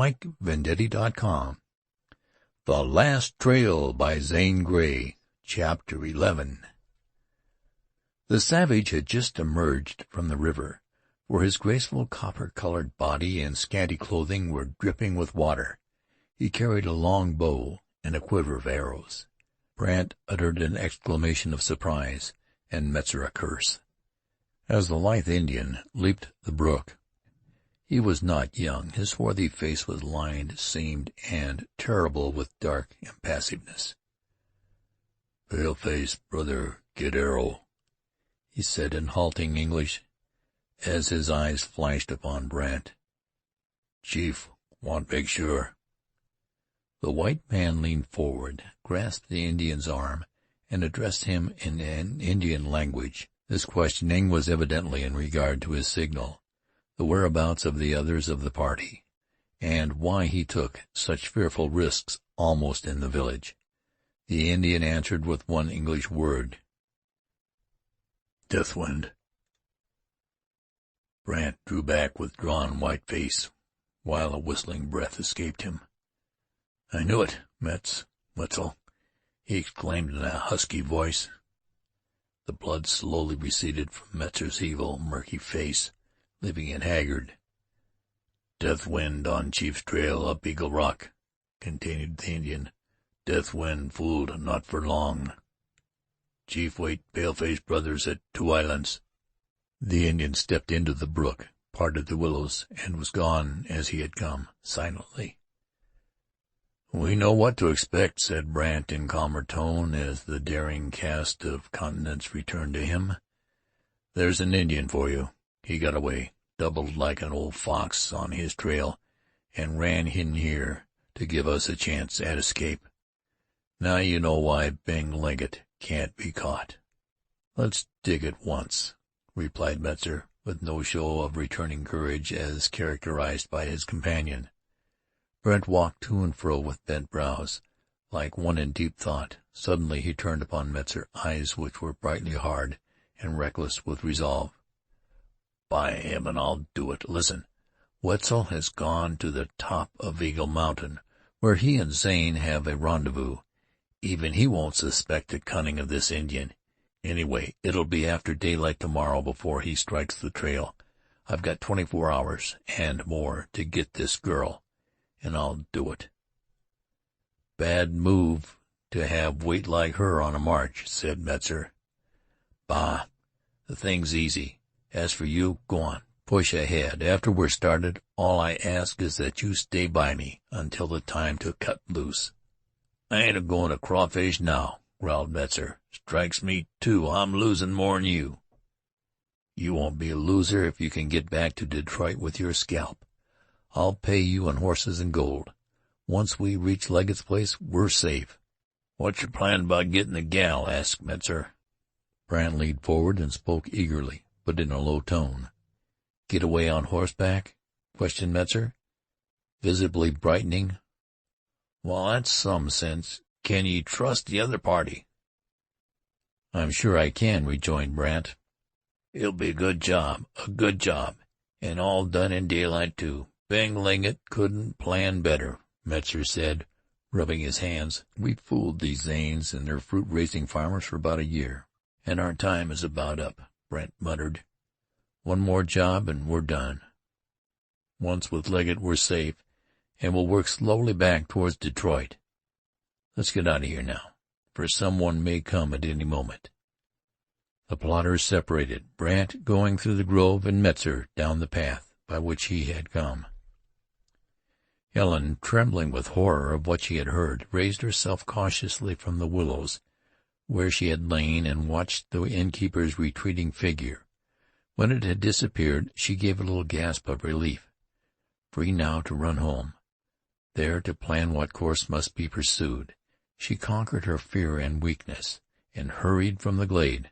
MikeVenditti.com. The Last Trail by Zane Grey, Chapter 11. The savage had just emerged from the river, for his graceful copper-colored body and scanty clothing were dripping with water. He carried a long bow and a quiver of arrows. Brandt uttered an exclamation of surprise, and Metzer a curse, as the lithe Indian leaped the brook. He was not young. His swarthy face was lined, seamed, and terrible with dark impassiveness. "Pale-face, brother, get arrow," he said in halting English, as his eyes flashed upon Brandt. "Chief, want make sure." The white man leaned forward, grasped the Indian's arm, and addressed him in an Indian language. This questioning was evidently in regard to his signal, the whereabouts of the others of the party, and why he took such fearful risks almost in the village. The Indian answered with one English word: "Deathwind." Brandt drew back with drawn white face, while a whistling breath escaped him. "I knew it, Wetzel," he exclaimed in a husky voice. The blood slowly receded from Metzer's evil, murky face, leaving it haggard. "Deathwind on Chief's trail up Eagle Rock," continued the Indian. "Deathwind fooled not for long. Chief wait pale-face brothers at 2 Islands." The Indian stepped into the brook, parted the willows, and was gone as he had come, silently. "We know what to expect," said Brandt in calmer tone, as the daring cast of countenance returned to him. "There's an Indian for you. He got away, doubled like an old fox on his trail, and ran in here to give us a chance at escape. Now you know why Bing Legget can't be caught." "Let's dig at once," replied Metzer, with no show of returning courage as characterized by his companion. Brandt walked to and fro with bent brows, like one in deep thought. Suddenly he turned upon Metzer eyes which were brightly hard and reckless with resolve. "By heaven, I'll do it. Listen. Wetzel has gone to the top of Eagle Mountain, where he and Zane have a rendezvous. Even he won't suspect the cunning of this Indian. Anyway, it'll be after daylight tomorrow before he strikes the trail. I've got 24 hours and more to get this girl, and I'll do it." "Bad move to have weight like her on a march," said Metzer. "Bah, the thing's easy. As for you, go on, push ahead. After we're started, all I ask is that you stay by me until the time to cut loose." "I ain't a-goin' to crawfish now," growled Metzer. "Strikes me, too, I'm losing more'n you." "You won't be a loser if you can get back to Detroit with your scalp. I'll pay you in horses and gold. Once we reach Legget's place, we're safe." "What's your plan about getting the gal?" asked Metzer. Brandt leaned forward and spoke eagerly, but in a low tone. "Get away on horseback?" questioned Metzer, visibly brightening. "Well, that's some sense. Can ye trust the other party?" "I'm sure I can," rejoined Brandt. "It'll be a good job, and all done in daylight, too. Bing Legget couldn't plan better," Metzer said, rubbing his hands. "We've fooled these Zanes and their fruit-raising farmers for about a year, and our time is about up," Brandt muttered. "One more job and we're done. Once with Legget we're safe, and we'll work slowly back towards Detroit. Let's get out of here now, for someone may come at any moment." The plotters separated, Brandt going through the grove and Metzer down the path by which he had come. Helen, trembling with horror of what she had heard, raised herself cautiously from the willows where she had lain and watched the innkeeper's retreating figure. When it had disappeared, she gave a little gasp of relief. Free now to run home, there to plan what course must be pursued, she conquered her fear and weakness, and hurried from the glade.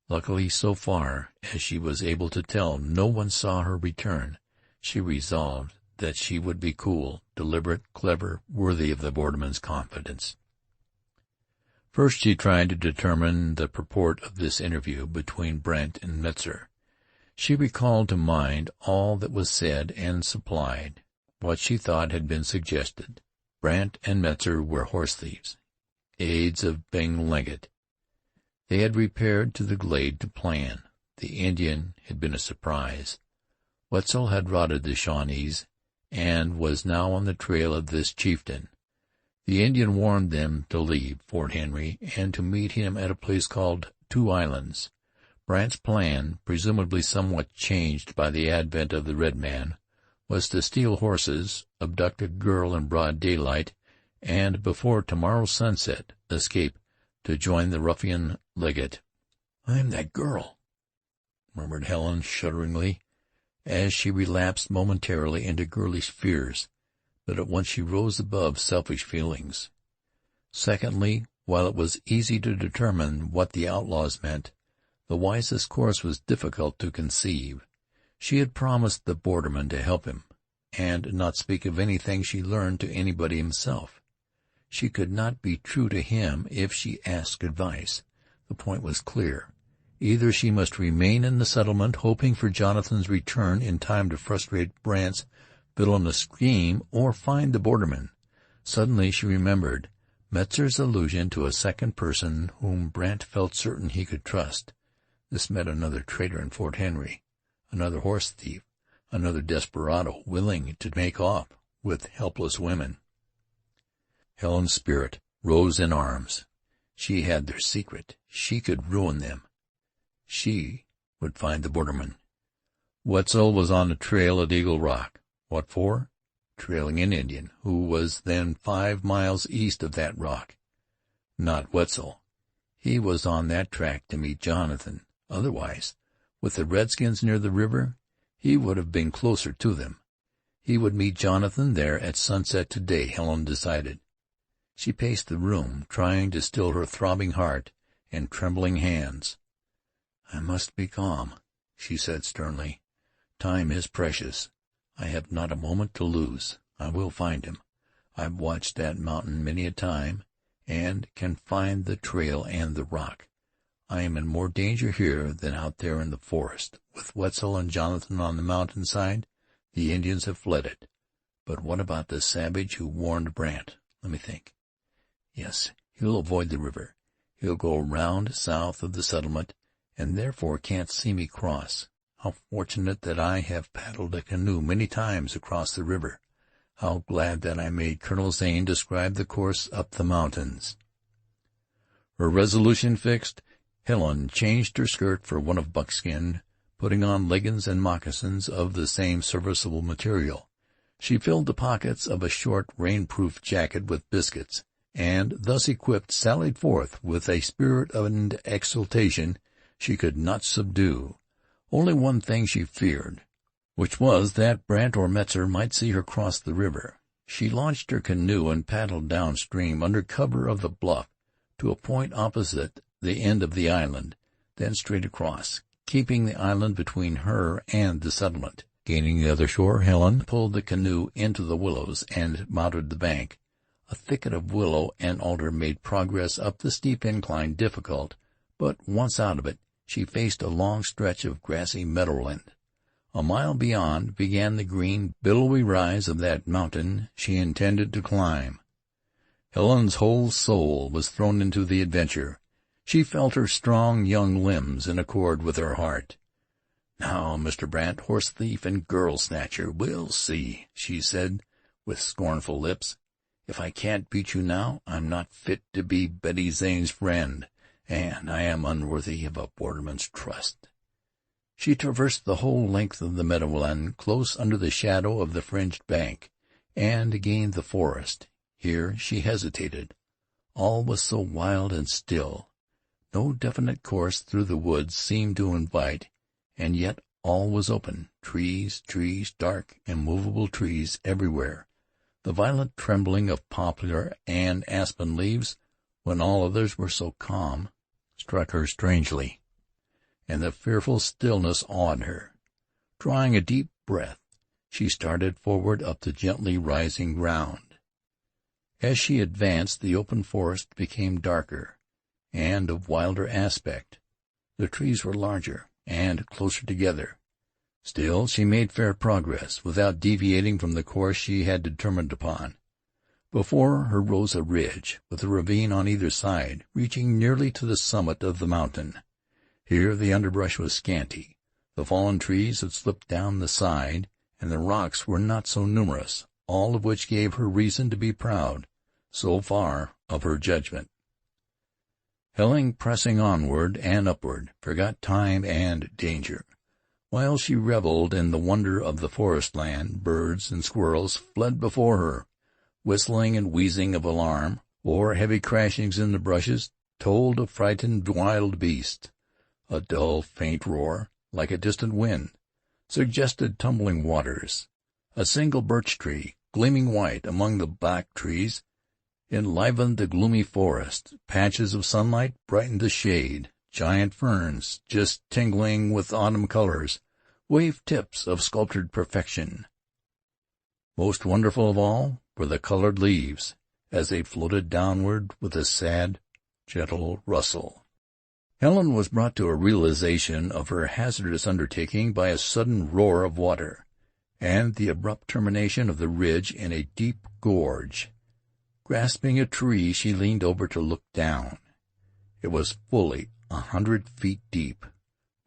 Luckily, so far as she was able to tell, no one saw her return. She resolved that she would be cool, deliberate, clever, worthy of the borderman's confidence. First she tried to determine the purport of this interview between Brandt and Metzer. She recalled to mind all that was said and supplied what she thought had been suggested. Brandt and Metzer were horse thieves, aides of Bing Legget. They had repaired to the glade to plan. The Indian had been a surprise. Wetzel had routed the Shawnees, and was now on the trail of this chieftain. The Indian warned them to leave Fort Henry and to meet him at a place called Two Islands. Brandt's plan, presumably somewhat changed by the advent of the red man, was to steal horses, abduct a girl in broad daylight, and before tomorrow's sunset escape to join the ruffian Legget. "I'm that girl," murmured Helen shudderingly, as she relapsed momentarily into girlish fears, but at once she rose above selfish feelings. Secondly, while it was easy to determine what the outlaws meant, the wisest course was difficult to conceive. She had promised the borderman to help him, and not speak of anything she learned to anybody himself. She could not be true to him if she asked advice. The point was clear. Either she must remain in the settlement, hoping for Jonathan's return in time to frustrate Brandt's villainous scheme, or find the borderman. Suddenly she remembered Metzer's allusion to a second person whom Brandt felt certain he could trust. This meant another traitor in Fort Henry, another horse thief, another desperado willing to make off with helpless women. Helen's spirit rose in arms. She had their secret. She could ruin them. She would find the borderman. Wetzel was on the trail at Eagle Rock. What for? Trailing an Indian, who was then 5 miles east of that rock. Not Wetzel. He was on that track to meet Jonathan. Otherwise, with the redskins near the river, he would have been closer to them. He would meet Jonathan there at sunset today, Helen decided. She paced the room, trying to still her throbbing heart and trembling hands. "I must be calm," she said sternly. "Time is precious. I have not a moment to lose. I will find him. I've watched that mountain many a time, and can find the trail and the rock. I am in more danger here than out there in the forest. With Wetzel and Jonathan on the mountainside, the Indians have fled it. But what about the savage who warned Brandt? Let me think. Yes, he'll avoid the river. He'll go round south of the settlement, and therefore can't see me cross. How fortunate that I have paddled a canoe many times across the river. How glad that I made Colonel Zane describe the course up the mountains." Her resolution fixed, Helen changed her skirt for one of buckskin, putting on leggins and moccasins of the same serviceable material. She filled the pockets of a short, rain-proof jacket with biscuits, and, thus equipped, sallied forth with a spirit and exultation she could not subdue. Only one thing she feared, which was that Brandt or Metzer might see her cross the river. She launched her canoe and paddled downstream under cover of the bluff to a point opposite the end of the island, then straight across, keeping the island between her and the settlement. Gaining the other shore, Helen pulled the canoe into the willows and mounted the bank. A thicket of willow and alder made progress up the steep incline difficult, but once out of it, she faced a long stretch of grassy meadowland. A mile beyond began the green, billowy rise of that mountain she intended to climb. Helen's whole soul was thrown into the adventure. She felt her strong young limbs in accord with her heart. "Now, Mr. Brandt, horse thief and girl snatcher, we'll see," she said with scornful lips. "If I can't beat you now, I'm not fit to be Betty Zane's friend, and I am unworthy of a borderman's trust." She traversed the whole length of the meadowland, close under the shadow of the fringed bank, and gained the forest. Here she hesitated. All was so wild and still. No definite course through the woods seemed to invite, and yet all was open. Trees, dark, immovable trees everywhere. The violent trembling of poplar and aspen leaves, when all others were so calm, struck her strangely, and the fearful stillness awed her. Drawing a deep breath, she started forward up the gently rising ground. As she advanced, the open forest became darker and of wilder aspect. The trees were larger and closer together. Still, she made fair progress, without deviating from the course she had determined upon. Before her rose a ridge, with a ravine on either side, reaching nearly to the summit of the mountain. Here the underbrush was scanty. The fallen trees had slipped down the side, and the rocks were not so numerous, all of which gave her reason to be proud, so far, of her judgment. Helen, pressing onward and upward, forgot time and danger. While she reveled in the wonder of the forest land, birds and squirrels fled before her. Whistling and wheezing of alarm, or heavy crashings in the bushes, told of frightened wild beasts. A dull, faint roar, like a distant wind, suggested tumbling waters. A single birch tree, gleaming white among the black trees, enlivened the gloomy forest. Patches of sunlight brightened the shade. Giant ferns, just tingling with autumn colors, waved tips of sculptured perfection. Most wonderful of all were the colored leaves, as they floated downward with a sad, gentle rustle. Helen was brought to a realization of her hazardous undertaking by a sudden roar of water, and the abrupt termination of the ridge in a deep gorge. Grasping a tree, she leaned over to look down. It was fully 100 feet deep,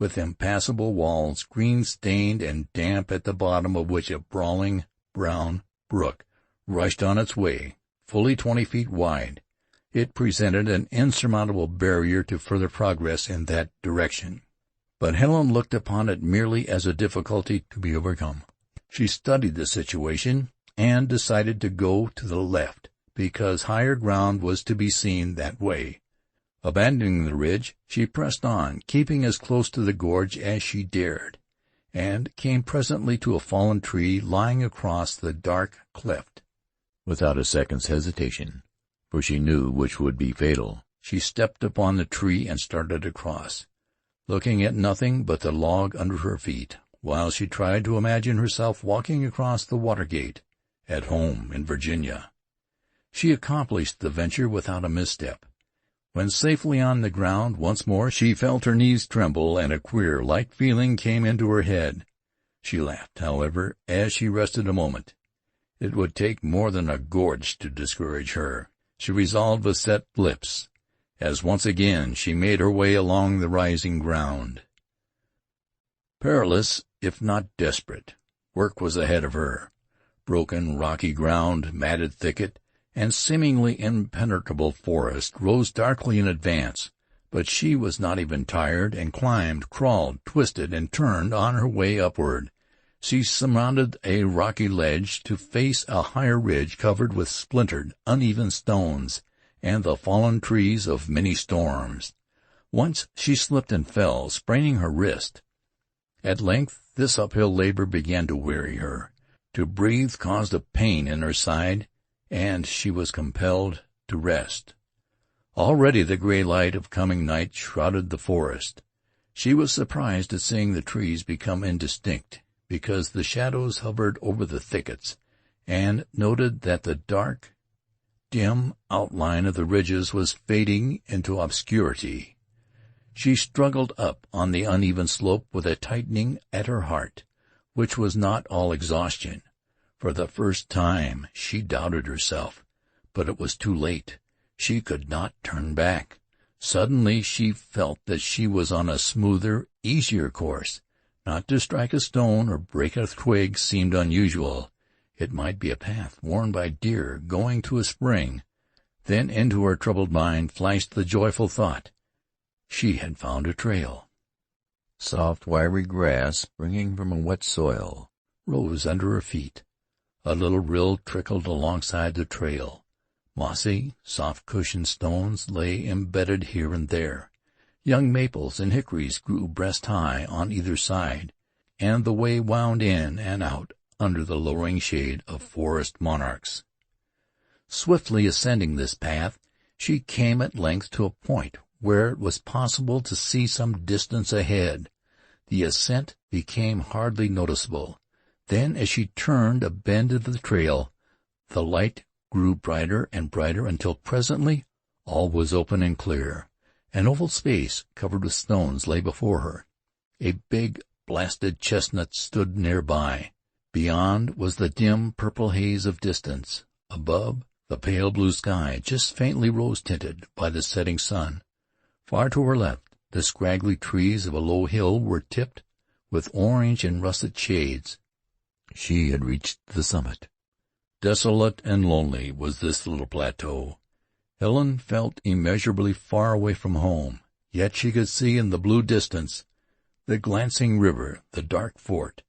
with impassable walls, green-stained and damp, at the bottom of which a brawling brown brook rushed on its way, fully 20 feet wide. It presented an insurmountable barrier to further progress in that direction. But Helen looked upon it merely as a difficulty to be overcome. She studied the situation, and decided to go to the left, because higher ground was to be seen that way. Abandoning the ridge, she pressed on, keeping as close to the gorge as she dared, and came presently to a fallen tree lying across the dark cleft. Without a second's hesitation, for she knew which would be fatal, she stepped upon the tree and started across, looking at nothing but the log under her feet, while she tried to imagine herself walking across the water-gate, at home in Virginia. She accomplished the venture without a misstep. When safely on the ground once more, she felt her knees tremble, and a queer, light feeling came into her head. She laughed, however, as she rested a moment. It would take more than a gorge to discourage her, she resolved with set lips, as once again she made her way along the rising ground. Perilous, if not desperate, work was ahead of her. Broken, rocky ground, matted thicket, and seemingly impenetrable forest rose darkly in advance, but she was not even tired, and climbed, crawled, twisted, and turned on her way upward. She surmounted a rocky ledge to face a higher ridge covered with splintered, uneven stones and the fallen trees of many storms. Once she slipped and fell, spraining her wrist. At length this uphill labor began to weary her. To breathe caused a pain in her side, and she was compelled to rest. Already the gray light of coming night shrouded the forest. She was surprised at seeing the trees become indistinct, because the shadows hovered over the thickets, and noted that the dark, dim outline of the ridges was fading into obscurity. She struggled up on the uneven slope with a tightening at her heart, which was not all exhaustion. For the first time she doubted herself, but it was too late. She could not turn back. Suddenly she felt that she was on a smoother, easier course. Not to strike a stone or break a twig seemed unusual. It might be a path worn by deer going to a spring. Then into her troubled mind flashed the joyful thought. She had found a trail. Soft, wiry grass, springing from a wet soil, rose under her feet. A little rill trickled alongside the trail. Mossy, soft-cushioned stones lay embedded here and there. Young maples and hickories grew breast-high on either side, and the way wound in and out under the lowering shade of forest monarchs. Swiftly ascending this path, she came at length to a point where it was possible to see some distance ahead. The ascent became hardly noticeable. Then, as she turned a bend of the trail, the light grew brighter and brighter until presently all was open and clear. An oval space covered with stones lay before her. A big, blasted chestnut stood nearby. Beyond was the dim purple haze of distance. Above, the pale blue sky, just faintly rose-tinted by the setting sun. Far to her left, the scraggly trees of a low hill were tipped with orange and russet shades. She had reached the summit. Desolate and lonely was this little plateau. Helen felt immeasurably far away from home, yet she could see in the blue distance the glancing river, the dark fort,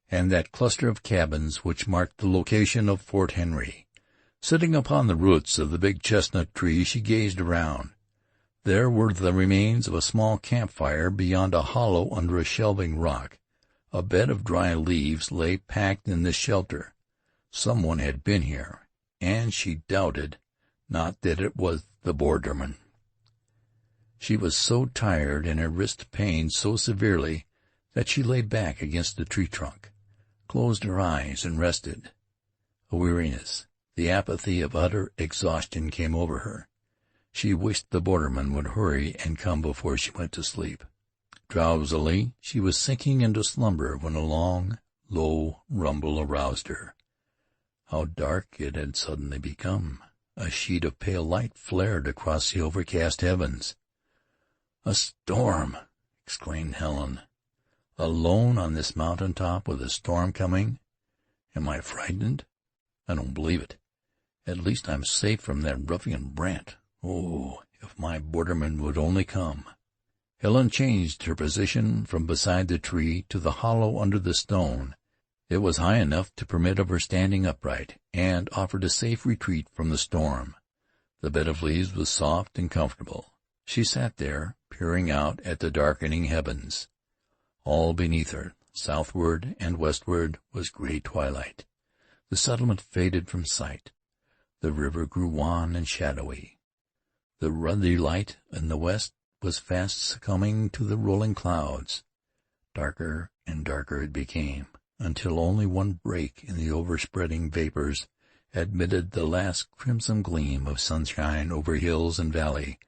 and that cluster of cabins which marked the location of Fort Henry. Sitting upon the roots of the big chestnut tree, she gazed around. There were the remains of a small campfire beyond a hollow under a shelving rock. A bed of dry leaves lay packed in this shelter. Someone had been here, and she doubted not that it was the borderman. She was so tired and her wrist pained so severely that she lay back against the tree trunk, closed her eyes, and rested. A weariness, the apathy of utter exhaustion came over her. She wished the borderman would hurry and come before she went to sleep. Drowsily she was sinking into slumber when a long, low rumble aroused her. How dark it had suddenly become! A sheet of pale light flared across the overcast heavens. "A storm!" exclaimed Helen. "Alone on this mountain top with a storm coming? Am I frightened? I don't believe it. At least I'm safe from that ruffian Brandt. Oh, if my borderman would only come!" Helen changed her position from beside the tree to the hollow under the stone. It was high enough to permit of her standing upright, and offered a safe retreat from the storm. The bed of leaves was soft and comfortable. She sat there, peering out at the darkening heavens. All beneath her, southward and westward, was gray twilight. The settlement faded from sight. The river grew wan and shadowy. The ruddy light in the west was fast succumbing to the rolling clouds. Darker and darker it became, until only one break in the overspreading vapors admitted the last crimson gleam of sunshine over hills and valley,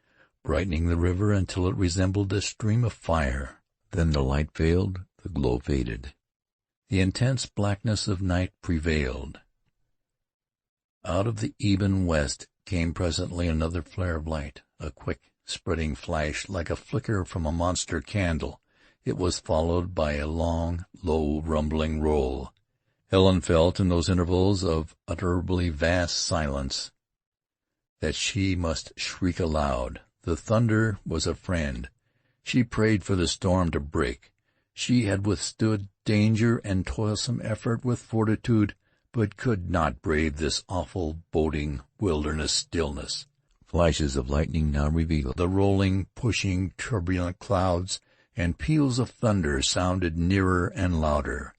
brightening the river until it resembled a stream of fire. Then the light failed, the glow faded. The intense blackness of night prevailed. Out of the even west came presently another flare of light, a quick, spreading flash like a flicker from a monster candle. It was followed by a long, low, rumbling roll. Helen felt in those intervals of utterly vast silence that she must shriek aloud. The thunder was a friend. She prayed for the storm to break. She had withstood danger and toilsome effort with fortitude, but could not brave this awful, boding wilderness stillness. Flashes of lightning now revealed the rolling, pushing, turbulent clouds, and peals of thunder sounded nearer and louder.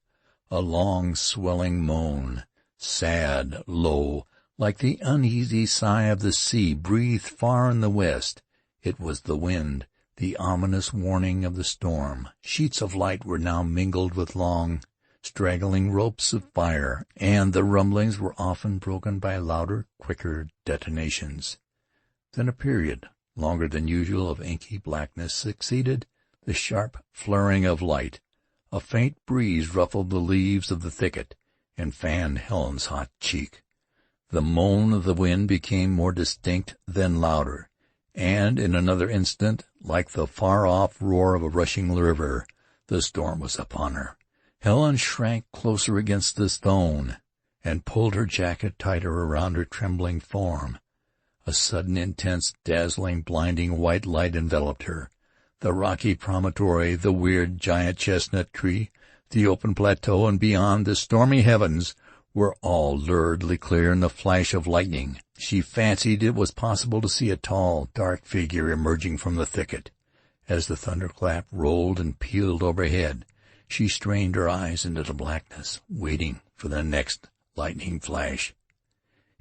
A long, swelling moan, sad, low, like the uneasy sigh of the sea, breathed far in the west. It was the wind, the ominous warning of the storm. Sheets of light were now mingled with long, straggling ropes of fire, and the rumblings were often broken by louder, quicker detonations. Then a period, longer than usual, of inky blackness succeeded the sharp flaring of light. A faint breeze ruffled the leaves of the thicket and fanned Helen's hot cheek. The moan of the wind became more distinct, then louder, and in another instant, like the far-off roar of a rushing river, the storm was upon her. Helen shrank closer against the stone, and pulled her jacket tighter around her trembling form. A sudden, intense, dazzling, blinding white light enveloped her. The rocky promontory, the weird giant chestnut tree, the open plateau, and beyond the stormy heavens were all luridly clear in the flash of lightning. She fancied it was possible to see a tall, dark figure emerging from the thicket. As the thunderclap rolled and pealed overhead, she strained her eyes into the blackness, waiting for the next lightning flash.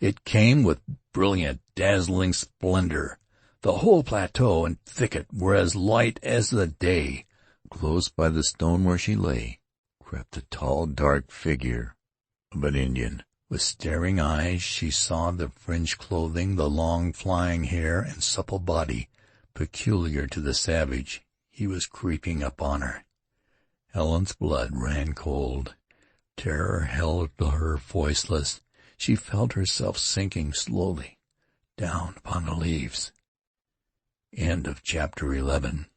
It came with brilliant, dazzling splendor. The whole plateau and thicket were as light as the day. Close by the stone where she lay crept the tall, dark figure of an Indian. With staring eyes she saw the fringed clothing, the long flying hair, and supple body peculiar to the savage. He was creeping upon her. Helen's blood ran cold. Terror held her voiceless. She felt herself sinking slowly down upon the leaves. Chapter 11.